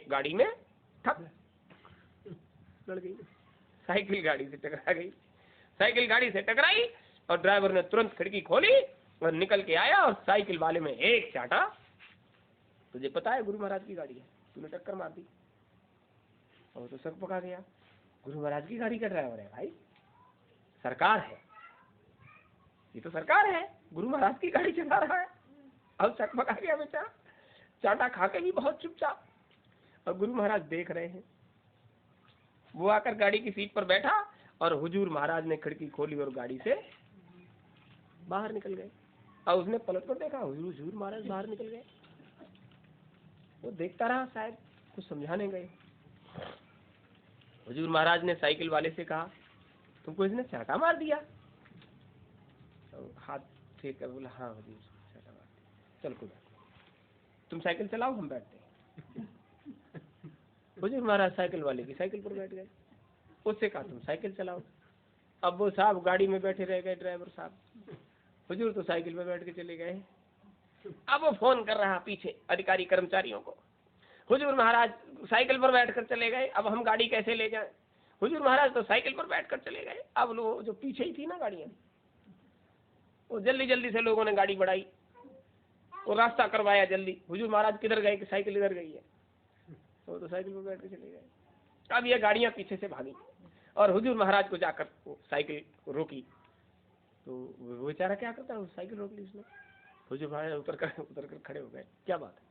गाड़ी में ठप लड़ गई, साइकिल गाड़ी से टकरा गई। साइकिल गाड़ी से टकराई और ड्राइवर ने तुरंत खिड़की खोली और निकल के आया और साइकिल वाले में एक चाटा। तुझे पता है गुरु महाराज की गाड़ी है, तूने टक्कर मार दी। और तो शक पका गया, गुरु महाराज की गाड़ी का ड्राइवर है भाई, सरकार है, ये तो सरकार है, गुरु महाराज की गाड़ी चला रहा है। अब शक पका गया बेचारा, चाटा खा के भी बहुत चुपचाप। और गुरु महाराज देख रहे हैं। वो आकर गाड़ी की सीट पर बैठा और हुजूर महाराज ने खिड़की खोली और गाड़ी से बाहर निकल गए। और उसने पलट कर देखा, हुजूर महाराज बाहर निकल गए। वो देखता रहा, शायद कुछ समझाने गए। हुजूर महाराज ने साइकिल वाले से कहा, तुमको इसने चाटा मार दिया? तो हाथ फेंक कर बोला, हाँ हुजूर चाटा मार दिया। चल कोई बात नहीं, तुम साइकिल चलाओ, हम बैठते हैं। हुजूर महाराज साइकिल वाले की साइकिल पर बैठ गए। उससे कहा, तुम साइकिल चलाओ। अब वो साहब गाड़ी में बैठे रह गए, ड्राइवर साहब। हुजूर तो साइकिल में बैठ के चले गए। अब वो फोन कर रहा पीछे अधिकारी कर्मचारियों को, हुजूर महाराज साइकिल पर बैठकर चले गए, अब हम गाड़ी कैसे ले जाएं? हुजूर महाराज तो साइकिल पर बैठकर चले गए। अब लोग जो पीछे ही थी ना गाड़ियां, वो जल्दी जल्दी से लोगों ने गाड़ी बढ़ाई, वो रास्ता करवाया जल्दी। हुजूर महाराज किधर गए कि साइकिल इधर गई है, वो तो साइकिल पर बैठ के चले गए। अब ये गाड़ियां पीछे से भागी और हुजूर महाराज को जाकर साइकिल रोकी। तो वो बेचारा क्या करता है, साइकिल रोक ली उसने। हुजूर महाराज उतर कर खड़े हो गए, क्या बात है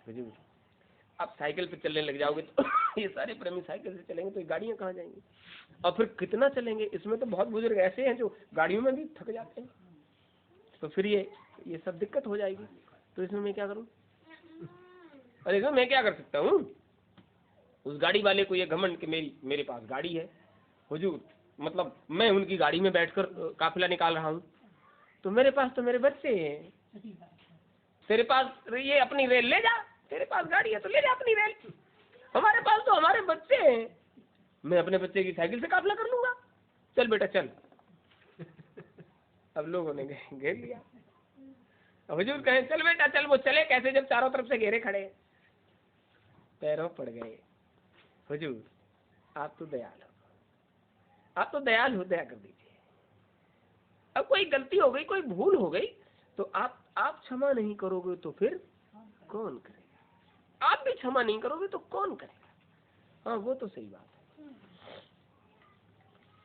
हुजूर, अब साइकिल पे चलने लग जाओगे तो ये सारे प्रेमी साइकिल से चलेंगे तो ये गाड़ियां कहाँ जाएंगी, और फिर कितना चलेंगे? इसमें तो बहुत बुजुर्ग ऐसे हैं जो गाड़ियों में भी थक जाते हैं, तो फिर ये सब दिक्कत हो जाएगी। तो इसमें मैं क्या करूं? अरे सर मैं क्या कर सकता हूँ? उस गाड़ी वाले को ये घमंड कि मेरे पास गाड़ी है हुजूर, मतलब मैं उनकी गाड़ी में बैठकर काफिला निकाल रहा हूँ, तो मेरे पास तो मेरे बच्चे हैं, तेरे पास ये अपनी रेल ले जा, तेरे पास गाड़ी है तो ले जा अपनी रेल, हमारे पास तो हमारे बच्चे हैं, मैं अपने बच्चे की साइकिल से काफिला कर लूंगा, चल बेटा चल। अब लोगों ने घेर लिया। हुजूर कहें चल बेटा चल, वो चले कैसे जब चारों तरफ से घेरे खड़े, पैरों पड़ गए। हुजूर आप तो दयाल हो, आप तो दयाल हो, दया कर दीजिए। अब कोई गलती हो गई, कोई भूल हो गई तो आप क्षमा नहीं करोगे तो फिर कौन करेगा? आप भी क्षमा नहीं करोगे तो कौन करेगा? हाँ वो तो सही बात है।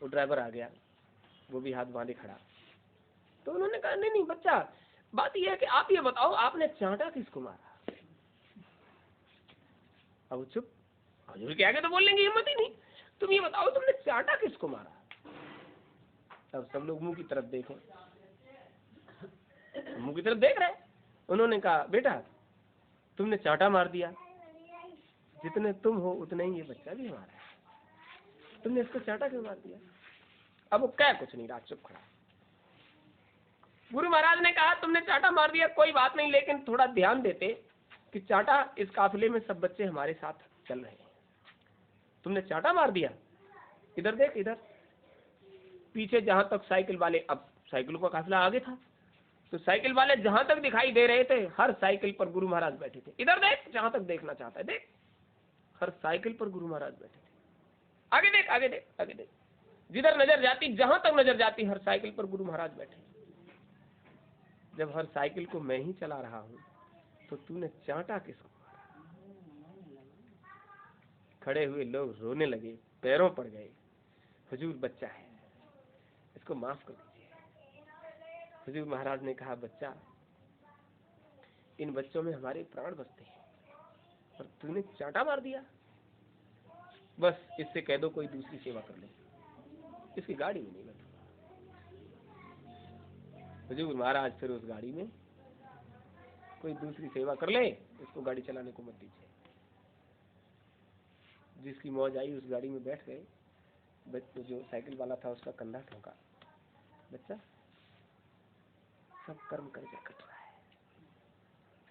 वो ड्राइवर आ गया, वो भी हाथ बांधे खड़ा। तो उन्होंने कहा नहीं बच्चा, बात यह है कि आप ये बताओ आपने चांटा किसको मारा? अब चुप, हुजूर के आगे तो बोलने की हिम्मत ही नहीं। तुम ये बताओ तुमने चांटा किसको मारा? अब सब लोग मुंह की तरफ देखें, मुंह की तरफ देख रहे। उन्होंने कहा बेटा तुमने चांटा मार दिया, जितने तुम हो उतने ही ये बच्चा भी हमारा है, तुमने इसको चांटा क्यों मार दिया? अब वो क्या कुछ नहीं रहा, चुप खड़ा। गुरु महाराज ने कहा तुमने चांटा मार दिया कोई बात नहीं, लेकिन थोड़ा ध्यान देते कि चांटा इस काफिले में सब बच्चे हमारे साथ चल रहे हैं, तुमने चांटा मार दिया, इधर देख इधर पीछे जहां तक साइकिल वाले, अब साइकिलों का काफिला आगे था तो साइकिल वाले जहां तक दिखाई दे रहे थे हर साइकिल पर गुरु महाराज बैठे थे। इधर देख जहां तक देखना चाहता है देख, हर साइकिल पर गुरु महाराज बैठे थे। आगे देख आगे देख आगे देख, जिधर नजर जाती, जहां तक नजर जाती हर साइकिल पर गुरु महाराज बैठे। जब हर साइकिल को मैं ही चला रहा हूं तो तूने चांटा किसको मारा? खड़े हुए लोग रोने लगे, पैरों पड़ गए। हुजूर बच्चा है, इसको माफ कर दीजिए। हुजूर महाराज ने कहा बच्चा, इन बच्चों में हमारे प्राण बसते हैं और तूने चांटा मार दिया, बस इससे कह दो कोई दूसरी सेवा कर ले, इसकी गाड़ी में नहीं बैठूंगा। हुजूर महाराज फिर उस गाड़ी में कोई दूसरी सेवा कर ले, इसको गाड़ी चलाने को मत दीजिए। जिसकी मौज आई उस गाड़ी में बैठ गए। बच्चे जो साइकिल वाला था उसका कंधा ठोका, बच्चा सब कर्म करके कट रहा है।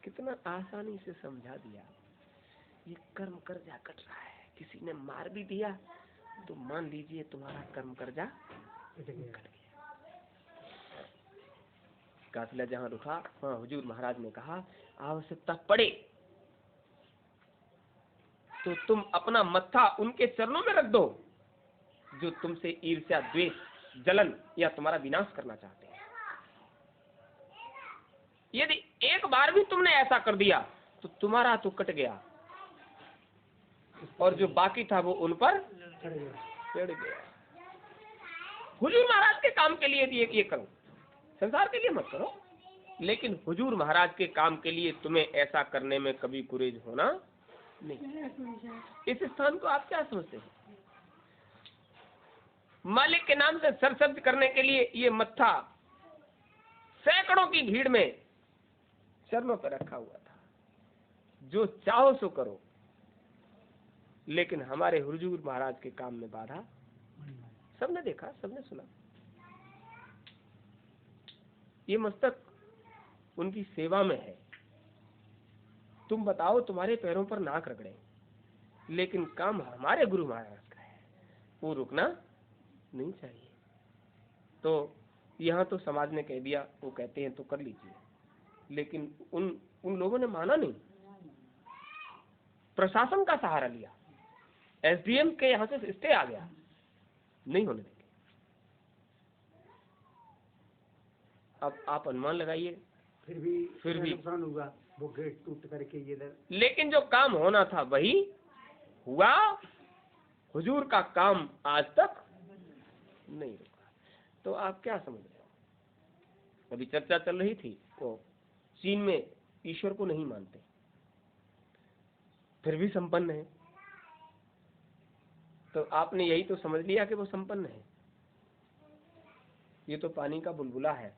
कितना आसानी से समझा दिया, ये कर्म कर्जा कट रहा है। किसी ने मार भी दिया तो मान लीजिए तुम्हारा कर्म कर्जा कट गया। काफिला जहां रुका वहां हुजूर महाराज ने कहा आवश्यकता पड़े तो तुम अपना मत्था उनके चरणों में रख दो जो तुमसे ईर्ष्या, द्वेष, जलन या तुम्हारा विनाश करना चाहते हैं। यदि एक बार भी तुमने ऐसा कर दिया तो तुम्हारा तो कट गया और जो बाकी था वो उन पर चढ़ गया। हुजूर महाराज के काम के लिए ये करो, संसार के लिए मत करो, लेकिन हुजूर महाराज के काम के लिए तुम्हें ऐसा करने में कभी गुरेज होना नहीं। इस स्थान को आप क्या समझते हैं? मालिक के नाम से सरसब्ज करने के लिए ये मत्था सैकड़ों की भीड़ में चरणों पर रखा हुआ था। जो चाहो सो करो, लेकिन हमारे हुजूर महाराज के काम में बाधा। सबने देखा, सबने सुना। ये मस्तक उनकी सेवा में है। तुम बताओ, तुम्हारे पैरों पर नाक रगड़े, लेकिन काम हमारे गुरु महाराज का है, वो रुकना नहीं चाहिए। तो यहाँ तो समाज ने कह दिया, वो कहते हैं तो कर लीजिए, लेकिन उन लोगों ने माना नहीं। प्रशासन का सहारा लिया, एसडीएम के यहाँ से स्टे आ गया, नहीं होने देंगे। अब आप अनुमान लगाइए, फिर भी नुकसान हुआ, वो गेट टूट करके ये। लेकिन जो काम होना था वही हुआ। हुजूर का काम आज तक नहीं रुका। तो आप क्या समझ रहे हो? अभी चर्चा चल रही थी, वो चीन में ईश्वर को नहीं मानते, फिर भी संपन्न है। तो आपने यही तो समझ लिया कि वो संपन्न है। ये तो पानी का बुलबुला है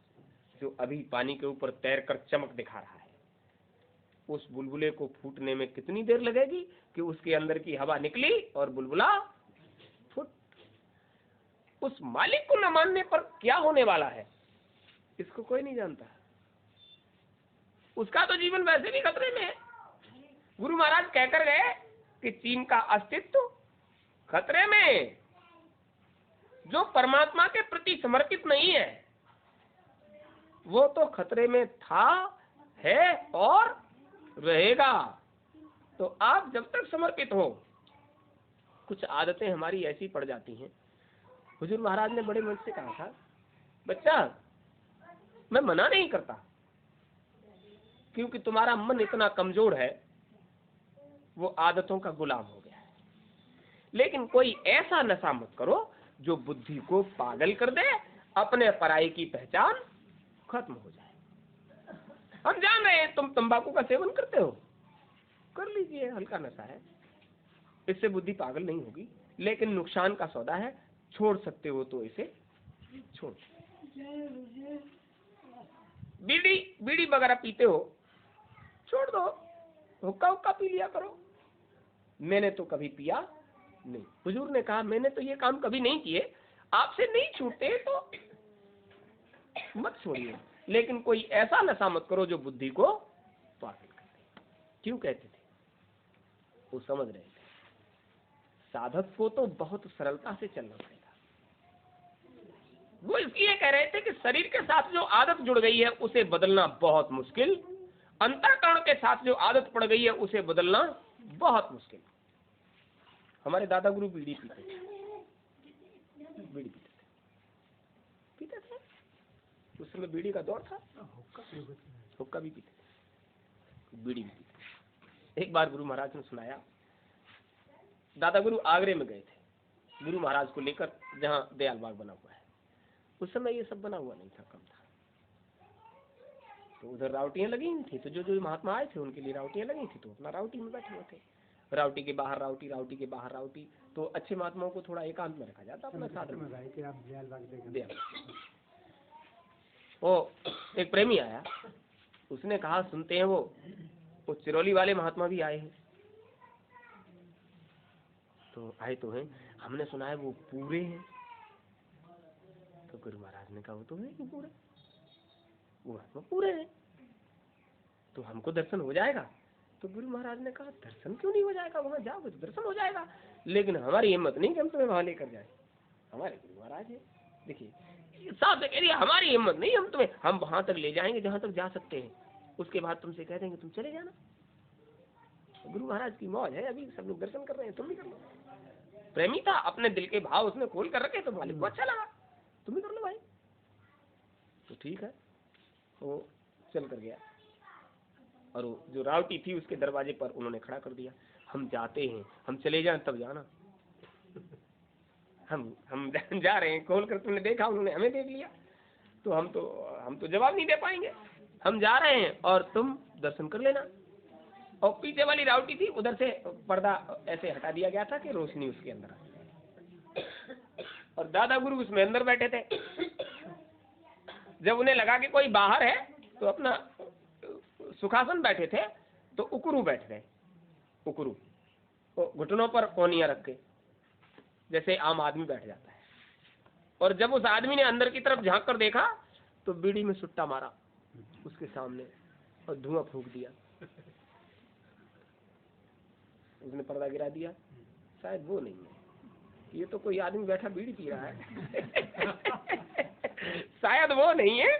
जो अभी पानी के ऊपर तैरकर चमक दिखा रहा है। उस बुलबुले को फूटने में कितनी देर लगेगी कि उसके अंदर की हवा निकली और बुलबुला फूट। उस मालिक को न मानने पर क्या होने वाला है, इसको कोई नहीं जानता। उसका तो जीवन वैसे भी खतरे में है। गुरु महाराज कहकर गए कि चीन का अस्तित्व खतरे में। जो परमात्मा के प्रति समर्पित नहीं है वो तो खतरे में था, है और रहेगा। तो आप जब तक समर्पित हो, कुछ आदतें हमारी ऐसी पड़ जाती हैं। हुजूर महाराज ने बड़े मन से कहा था, बच्चा मैं मना नहीं करता, क्योंकि तुम्हारा मन इतना कमजोर है, वो आदतों का गुलाम हो गया है। लेकिन कोई ऐसा नशा मत करो जो बुद्धि को पागल कर दे, अपने पराई की पहचान खत्म हो जाए। हम जान रहे हैं तुम तंबाकू का सेवन करते हो, कर लीजिए, हल्का नशा है, इससे बुद्धि पागल नहीं होगी, लेकिन नुकसान का सौदा है। छोड़ सकते हो तो इसे छोड़। बीड़ी वगैरह पीते हो, छोड़ दो, हुक्का पी लिया करो। मैंने तो कभी पिया नहीं। हुजूर ने कहा मैंने तो ये काम कभी नहीं किए, आपसे नहीं छूटते तो मत छोड़िए, लेकिन कोई ऐसा नशा मत करो जो बुद्धि को पागल कर दे। क्यों कहते थे? वो समझ रहे थे साधक को तो बहुत सरलता से चलना पड़ेगा। वो इसलिए कह रहे थे कि शरीर के साथ जो आदत जुड़ गई है उसे बदलना बहुत मुश्किल, अंतःकरण के साथ जो आदत पड़ गई है उसे बदलना बहुत मुश्किल। हमारे दादा गुरु बीड़ी पीते थे, पीते थे। उस समय बीड़ी का दौर था, हुक्का भी पीते थे, बीड़ी भी पीते थे। एक बार गुरु महाराज ने सुनाया, दादा गुरु आगरे में गए थे गुरु महाराज को लेकर, जहाँ दयाल बाग बना हुआ है। उस समय ये सब बना हुआ नहीं था, कम था। तो उधर रावटियां लगी थी, तो जो महात्मा आए थे उनके लिए रावटियां लगी थी, तो अपना रावटी में बैठे हुए थे। रावटी के बाहर रावटी, रावटी के बाहर रावटी। तो अच्छे महात्माओं को थोड़ा एकांत में रखा जाता अपना साथ में। वो एक प्रेमी आया, उसने कहा सुनते हैं वो चिरौली वाले महात्मा भी आए हैं। तो आए तो हैं, हमने सुना है वो पूरे हैं। तो गुरु महाराज ने कहा वो तो है कि पूरे, वो महात्मा पूरे हैं, तो हमको दर्शन हो जाएगा। तो गुरु महाराज ने कहा दर्शन क्यों नहीं हो जाएगा, वहां जाओगे तो दर्शन हो जाएगा, लेकिन हमारी हिम्मत नहीं कि हम तुम्हें वहां लेकर जाए। हमारे गुरु महाराज है, देखिए साफ कह रही है, हमारी हिम्मत नहीं, हम वहां तक ले जाएंगे जहां तक जा सकते हैं, उसके बाद तुमसे कह देंगे तुम चले जाना। गुरु महाराज की मौज है, अभी सब लोग दर्शन कर रहे हैं, तुम भी कर लो। प्रेमी था, अपने दिल के भाव उसने खोल कर रखे, तो मालिक को अच्छा लगा, तुम भी कर लो भाई। तो ठीक है, वो चल कर गया और वो जो रावटी थी उसके दरवाजे पर उन्होंने खड़ा कर दिया, हम जाते हैं, हम चले जाएं तब जाना, हम जा रहे हैं, खोल कर तुमने देखा, उन्होंने हमें देख लिया, तो हम तो जवाब नहीं दे पाएंगे, हम जा रहे हैं और तुम दर्शन कर लेना। और पीछे वाली रावटी थी, उधर से पर्दा ऐसे हटा दिया गया था कि रोशनी उसके अंदर आ, और दादा गुरु उसमें अंदर बैठे थे। जब उन्हें लगा कि कोई बाहर है तो अपना सुखासन बैठे थे, तो उकरू बैठ गए, उकरू तो घुटनों पर कोनियां रख के, जैसे आम आदमी बैठ जाता है। और जब उस आदमी ने अंदर की तरफ झांक कर देखा तो बीड़ी में सुट्टा मारा उसके सामने और धुआं फूंक दिया, उसने पर्दा गिरा दिया, शायद वो नहीं है, ये तो कोई आदमी बैठा बीड़ी पी रहा है शायद वो नहीं है,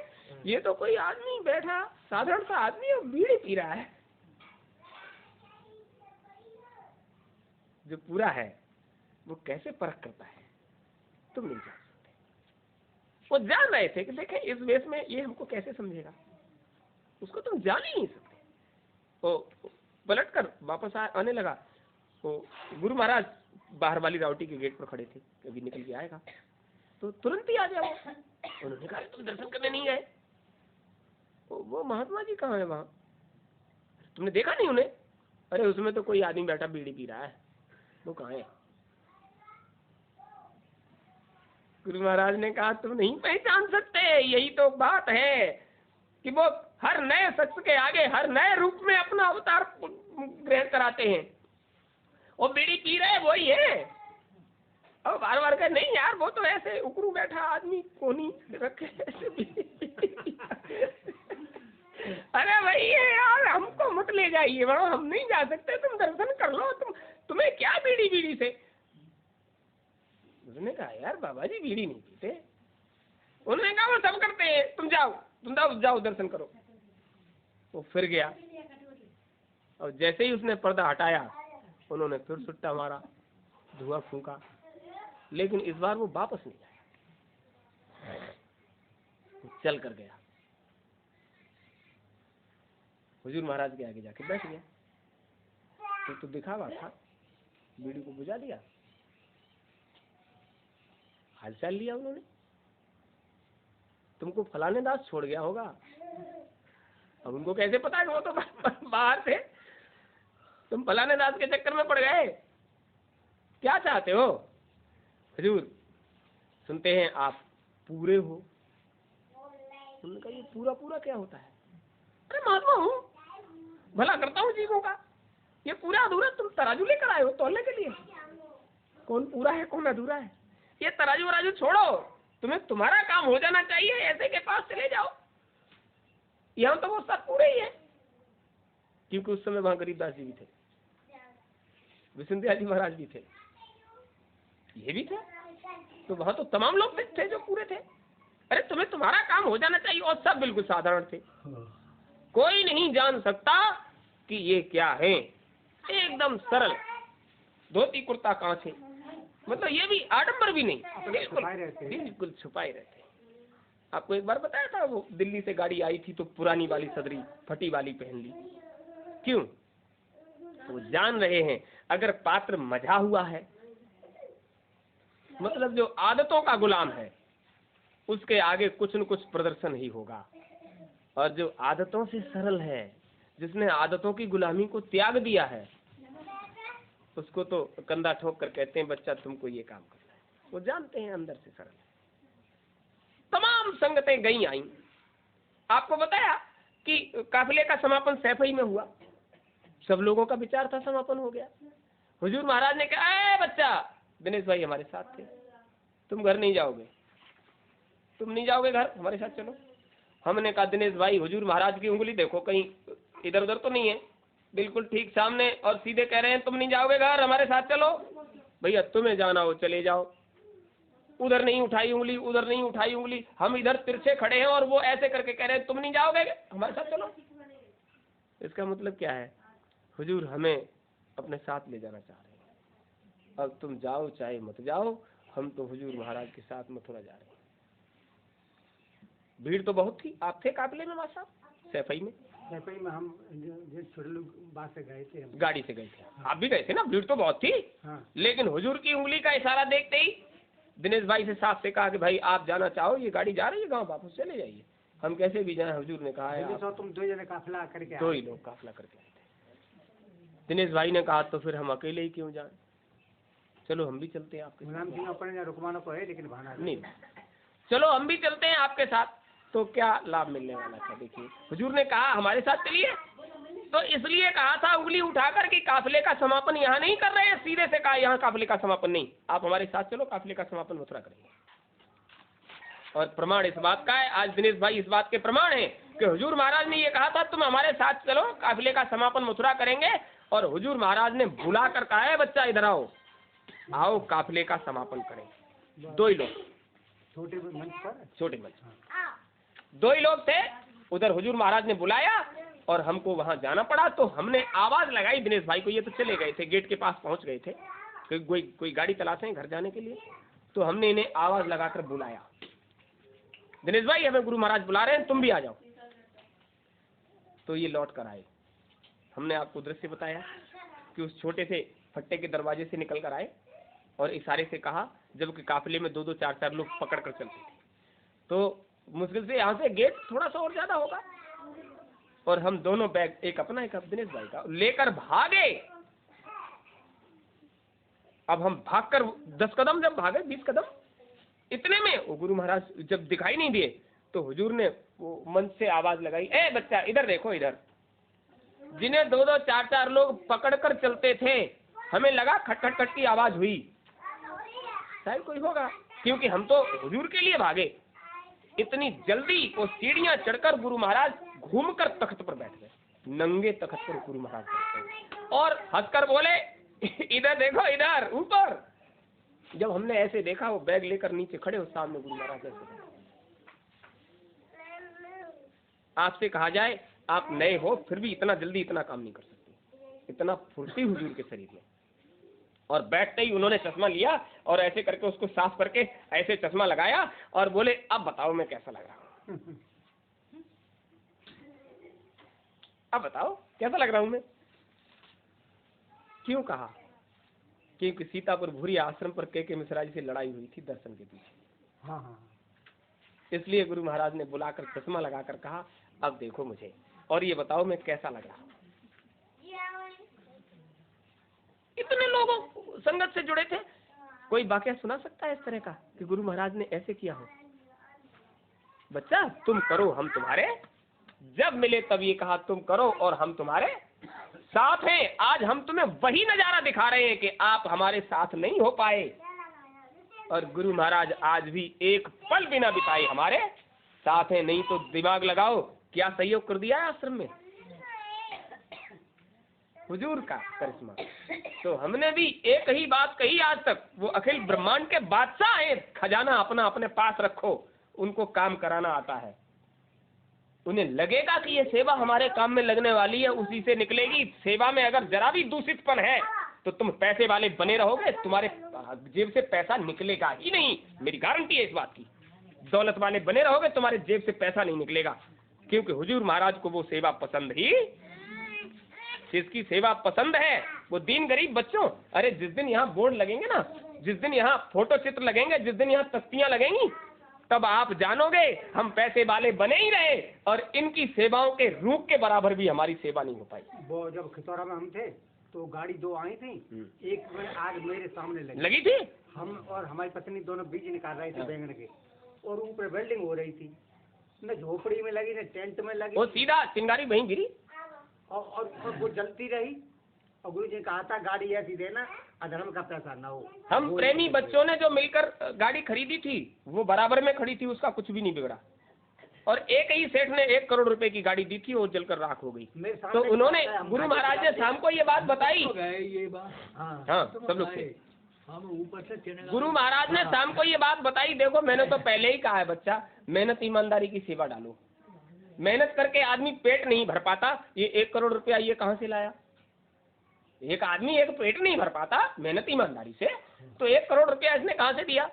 ये तो कोई आदमी बैठा साधारण सा आदमी और बीड़ी पी रहा है। जो पूरा है वो कैसे परख करता है तुम नहीं जान सकते। वो जान रहे थे कि देखें इस वेश में ये हमको कैसे समझेगा, उसको तुम जान ही नहीं सकते। वो पलट कर वापस आने लगा, तो गुरु महाराज बाहर वाली रावटी के गेट पर खड़े थे, अभी निकल के आएगा तो तुरंत ही आ जाओ। उन्होंने कहा तुम दर्शन करने नहीं गए, वो महात्मा जी कहाँ है वहां, तुमने देखा नहीं उन्हें? अरे उसमें तो कोई आदमी बैठा बीड़ी पी रहा है, वो कहाँ है? गुरु महाराज ने कहा तुम नहीं पहचान सकते, यही तो बात है कि वो हर नए शख्स के आगे हर नए रूप में अपना अवतार ग्रहण कराते हैं। वो बीड़ी पी रहे वही है, अब बार बार कहे नहीं यार वो तो ऐसे उकरू बैठा आदमी कोनी रखे ऐसे अरे भाई यार हमको मत ले जाइए वहां, हम नहीं जा सकते, तुम दर्शन कर लो, तुम्हें क्या बीड़ी से। उसने कहा यार बाबा जी बीड़ी नहीं पीते। उन्होंने कहा वो सब करते हैं, तुम जाओ दर्शन करो। वो फिर गया और जैसे ही उसने पर्दा हटाया उन्होंने फिर सुट्टा मारा, धुआं फूंका, लेकिन इस बार वो वापस नहीं आया, वो चल कर गया, हुजूर महाराज के आगे जाके बैठ गया। तो दिखावा था, बीड़ी को बुझा दिया, हालचाल लिया उन्होंने, तुमको फलाने दास छोड़ गया होगा। अब उनको कैसे पता है कि वो तो बाहर थे, तुम फलाने दास के चक्कर में पड़ गए, क्या चाहते हो? हुजूर सुनते हैं आप पूरे हो। उन्होंने कहा ये पूरा क्या होता है? अरे महात्मा हूँ, भला करता हूँ जीवों का, ये पूरा अधूरा तुम तराजू लेकर आए हो तौलने के लिए, कौन पूरा है कौन अधूरा है? ये तराजू वराजू छोड़ो, तुम्हें तुम्हारा काम हो जाना चाहिए, ऐसे के पास चले जाओ, यहाँ तो वो सब पूरे ही है। क्योंकि उस समय वहां गरीबदास जी भी थे, विष्णुदयाल जी महाराज भी थे, ये भी थे, तो वहां तो तमाम लोग थे जो पूरे थे। अरे तुम्हें तुम्हारा काम हो जाना चाहिए, और सब बिल्कुल साधारण थे, कोई नहीं जान सकता कि ये क्या है, एकदम सरल धोती कुर्ता कांचे, मतलब ये भी आडंबर भी नहीं, बिल्कुल छुपाए रहते। आपको एक बार बताया था वो दिल्ली से गाड़ी आई थी तो पुरानी वाली सदरी फटी वाली पहन ली, क्यों? वो जान रहे हैं अगर पात्र मजा हुआ है, मतलब जो आदतों का गुलाम है उसके आगे कुछ न कुछ प्रदर्शन ही होगा, और जो आदतों से सरल है, जिसने आदतों की गुलामी को त्याग दिया है, उसको तो कंधा ठोक कर कहते हैं बच्चा तुमको ये काम करना है, वो जानते हैं अंदर से सरल है। तमाम संगतें गई आई, आपको बताया कि काफिले का समापन सैफई में हुआ, सब लोगों का विचार था समापन हो गया। हुजूर महाराज ने कहा ए बच्चा, दिनेश भाई हमारे साथ थे, तुम घर नहीं जाओगे, तुम नहीं जाओगे घर, हमारे साथ चलो। हमने कहा दिनेश भाई हुजूर महाराज की उंगली देखो कहीं इधर उधर तो नहीं है, बिल्कुल ठीक सामने, और सीधे कह रहे हैं तुम नहीं जाओगे घर, हमारे साथ चलो। भैया तुम्हें जाना हो चले जाओ, उधर नहीं उठाई उंगली, उधर नहीं उठाई उंगली, हम इधर तिरछे खड़े हैं और वो ऐसे करके कह रहे हैं तुम नहीं जाओगे हमारे साथ चलो। इसका मतलब क्या है? हुजूर हमें अपने साथ ले जाना चाह रहे हैं। अब तुम जाओ चाहे मत जाओ, हम तो हुजूर महाराज के साथ मथुरा जा रहे हैं। भीड़ तो बहुत थी। आप थे काफिले में मां साहब? सैफई में हम जो छोटे लोग बात से गए थे, हम गाड़ी से गए थे। आप भी गए थे ना? भीड़ तो बहुत थी। हाँ। लेकिन हुजूर की उंगली का इशारा देखते ही दिनेश भाई से साफ से कहा कि भाई आप जाना चाहो, ये गाड़ी जा रही है गांव, वापस चले जाइए, हम कैसे भी जाएं। हुजूर ने कहा है तुम 2 जने काफिला करके 2 ही लोग काफिला करके आए थे। दिनेश भाई ने कहा तो फिर हम अकेले ही क्यों जाएं, चलो हम भी चलते हैं आपके साथ। रुकवाना को है लेकिन भाना नहीं, चलो हम भी चलते हैं आपके साथ। तो क्या लाभ मिलने वाला था? देखिए, हुजूर ने कहा हमारे साथ चलिए, तो इसलिए कहा था उंगली उठाकर कि काफिले का समापन यहाँ नहीं कर रहे हैं। सीधे से कहा यहाँ काफिले का समापन नहीं, आप हमारे साथ चलो, काफिले का समापन मथुरा करेंगे। और प्रमाण इस बात का है, आज दिनेश भाई इस बात के प्रमाण है कि हुजूर महाराज ने ये कहा था तुम हमारे साथ चलो, काफिले का समापन मथुरा करेंगे। और हुजूर महाराज ने बुला कर कहा है बच्चा इधर आओ, आओ काफिले का समापन करें। 2 ही लोग, छोटे मंच पर, छोटे मंच 2 ही लोग थे। उधर हुजूर महाराज ने बुलाया और हमको वहां जाना पड़ा। तो हमने आवाज लगाई दिनेश भाई को, ये तो चले गए थे, गेट के पास पहुंच गए थे, कोई गाड़ी तलाशें घर जाने के लिए। तो हमने इन्हें आवाज लगाकर बुलाया, दिनेश भाई हमें गुरु महाराज बुला रहे हैं, तुम भी आ जाओ। तो ये लौट कर आए। हमने आपको दृश्य बताया कि उस छोटे से फट्टे के दरवाजे से निकल कर आए और इशारे से कहा, जबकि काफिले में 2-2 4-4 लोग पकड़ कर चलते थे। तो मुश्किल से यहाँ से गेट थोड़ा सा और ज्यादा होगा। और हम दोनों बैग, एक अपना एक दिनेश भाई का, लेकर भागे। अब हम भागकर 10 कदम जब भागे, 20 कदम, इतने में वो गुरु महाराज जब दिखाई नहीं दिए तो हुजूर ने वो मंच से आवाज लगाई, ए बच्चा इधर देखो, इधर। जिन्हें 2-2 4-4 लोग पकड़ कर चलते थे, हमें लगा खट खट खट की आवाज हुई, शायद कोई होगा, क्योंकि हम तो हुजूर के लिए भागे। इतनी जल्दी वो सीढ़ियां चढ़कर गुरु महाराज घूमकर तख्त पर बैठ गए, नंगे तख्त पर गुरु महाराज बैठ गए और हंसकर बोले, इधर देखो, इधर ऊपर। जब हमने ऐसे देखा, वो बैग लेकर नीचे खड़े हो, सामने गुरु महाराज ऐसे। आपसे कहा जाए आप नए हो फिर भी इतना जल्दी इतना काम नहीं कर सकते, इतना फुर्ती हुजूर के शरीर में। और बैठते ही उन्होंने चश्मा लिया और ऐसे करके उसको साफ करके ऐसे चश्मा लगाया और बोले, अब बताओ मैं कैसा लग रहा हूँ, अब बताओ कैसा लग रहा हूं मैं। क्यों कहा? क्योंकि सीतापुर भूरी आश्रम पर के मिश्रा जी से लड़ाई हुई थी दर्शन के पीछे। हाँ। इसलिए गुरु महाराज ने बुलाकर चश्मा लगाकर कहा, अब देखो मुझे और ये बताओ मैं कैसा लग रहा हूँ। इतने लोगों संगत से जुड़े थे, कोई वाकया सुना सकता है इस तरह का कि गुरु महाराज ने ऐसे किया हो? बच्चा तुम करो, हम तुम्हारे, जब मिले तब ये कहा तुम करो और हम तुम्हारे साथ हैं। आज हम तुम्हें वही नजारा दिखा रहे हैं कि आप हमारे साथ नहीं हो पाए, और गुरु महाराज आज भी एक पल बिना बिताए हमारे साथ हैं। नहीं तो दिमाग लगाओ क्या सहयोग कर दिया है आश्रम में हुजूर का करिश्मा। तो हमने भी एक ही बात कही आज तक, वो अखिल ब्रह्मांड के बादशाह हैं, खजाना अपना अपने पास रखो, उनको काम कराना आता है। उन्हें लगेगा कि ये सेवा हमारे काम में लगने वाली है, उसी से निकलेगी। सेवा में अगर जरा भी दूषितपन है तो तुम पैसे वाले बने रहोगे, तुम्हारे जेब से पैसा निकलेगा ही नहीं, मेरी गारंटी है इस बात की। दौलत वाले बने रहोगे, तुम्हारे जेब से पैसा नहीं निकलेगा, क्योंकि हुजूर महाराज को वो सेवा पसंद ही, जिसकी सेवा पसंद है वो दीन गरीब बच्चों। अरे जिस दिन यहाँ बोर्ड लगेंगे ना, जिस दिन यहाँ फोटो चित्र लगेंगे, जिस दिन यहाँ तख्तियां लगेंगी, तब आप जानोगे हम पैसे वाले बने ही रहे और इनकी सेवाओं के रूप के बराबर भी हमारी सेवा नहीं हो पाई। वो जब खितौरा में हम थे तो गाड़ी 2 आई थी, एक आग मेरे सामने लगी थी, हम और हमारी पत्नी दोनों बीज निकाल रहे थे बैंगन के, और ऊपर वेल्डिंग हो रही थी, न झोपड़ी में लगी न टेंट में लगी, वो सीधा चिंगारी वहीं गिरी और वो जलती रही। और गुरु जी ने कहा था गाड़ी ऐसी देना अधर्म का पैसा ना हो। हम प्रेमी बच्चों ने जो मिलकर गाड़ी खरीदी थी वो बराबर में खड़ी थी, उसका कुछ भी नहीं बिगड़ा। और एक ही सेठ ने 1 करोड़ रुपए की गाड़ी दी थी, वो जलकर राख हो गई। तो उन्होंने गुरु महाराज ने शाम को ये बात बताई, हाँ सब लोग थे, गुरु महाराज ने शाम को ये बात बताई, देखो मैंने तो पहले ही कहा है बच्चा, मेहनत ईमानदारी की सेवा डालो। मेहनत करके आदमी पेट नहीं भर पाता, ये 1 करोड़ रुपया ये कहाँ से लाया? एक आदमी एक पेट नहीं भर पाता मेहनत ईमानदारी से, तो 1 करोड़ रुपया इसने कहाँ से दिया?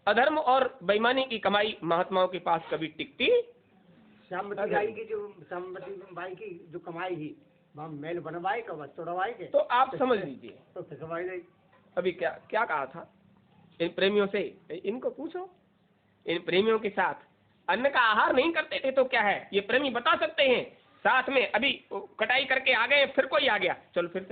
अधर्म और बेईमानी की कमाई महात्माओं के पास कभी टिकती? श्यामवती बाई की जो कमाई ही वहाँ महल बनवाए का वह तोड़वाए के तो आप समझ लीजिए तो फिर कमाई नहीं। अभी क्या क्या कहा था इन प्रेमियों से, इनको पूछो, इन प्रेमियों के साथ अन्न का आहार नहीं करते थे तो क्या है, ये प्रेमी बता सकते हैं। साथ में अभी कटाई करके आ गए, फिर कोई आ गया, चलो फिर